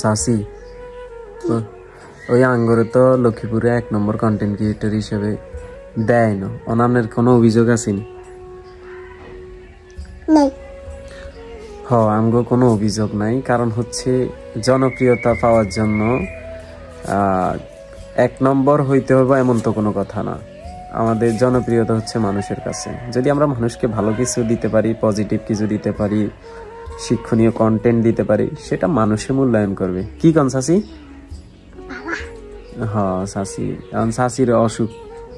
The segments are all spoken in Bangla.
সাসি ওই আঙ্গরে তো লক্ষ্মীপুরে 1 নম্বর কন্টেন্ট ক্রিয়েটর হিসেবে দেয় না, অনানের কোনো অভিযোগ আসেনি? আমগো কোনো অভিযোগ নাই, কারণ হচ্ছে জনপ্রিয়তা পাওয়ার জন্য 1 নম্বর হইতে হবে এমন তো কোনো কথা না। আমাদের জনপ্রিয়তা হচ্ছে মানুষের কাছে। যদি আমরা মানুষকে ভালো কিছু দিতে পারি, পজিটিভ কিছু দিতে পারি, শিক্ষণীয় কন্টেন্ট দিতে পারি, সেটা মানুষে মূল্যায়ন করবে। কি কোন সাসি? হ্যাঁ সাসি, কারণ শাশির অসুখ,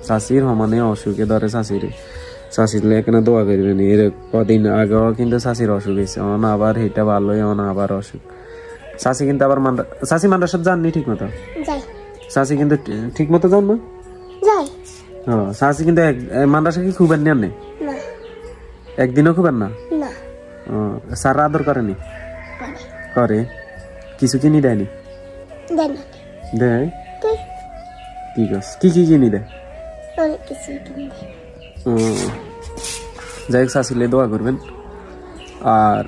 শাশির সমানে অসুখে ধরে শাশির, শাশির এখানে দোয়া করবেন। এর কদিন আগেও কিন্তু শাশির অসুখ হয়েছে, অন আবার এটা ভালো অন আবার অসুখ। শাশি কিন্তু আবার শাশি মাদ্রাসা যাননি ঠিক মতো? শাশি কিন্তু ঠিক মতো যান না? হ্যাঁ শাশি কিন্তু মাদ্রাসা কি খুবেন নেন? একদিনও খুবেন না? স্যার আদর করেনি? করে। কিছু কিনি দেয়নি? দেয়। কি কি কিনি দেয়? যাই হোক শাশিলে দোয়া করবেন। আর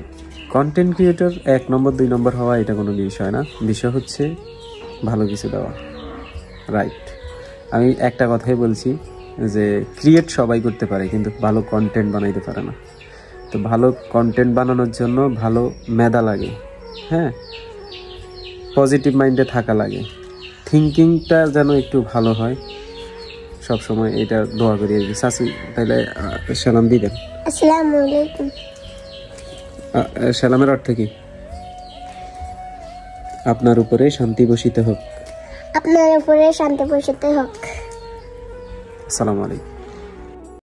কন্টেন্ট ক্রিয়েটর 1 নম্বর 2 নম্বর হওয়া এটা কোনো বিষয় না, বিষয় হচ্ছে ভালো কিছু দেওয়া। রাইট, আমি একটা কথাই বলছি যে ক্রিয়েট সবাই করতে পারে, কিন্তু ভালো কন্টেন্ট বানাইতে পারে না। তো ভালো কন্টেন্ট বানানোর জন্য ভালো মেধা লাগে, হ্যাঁ, পজিটিভ মাইন্ডে থাকা লাগে, থিঙ্কিংটা যেন একটু ভালো হয় সব সময়, এটা দোয়া করি আর কি। শাশি তাহলে সালাম দিবেন। আসসালামু আলাইকুম। সালামের অর্থ কি? আপনার উপরে শান্তি বর্ষিত হোক। আপনার উপরে শান্তি বর্ষিত হোক। আসসালামু আলাইকুম।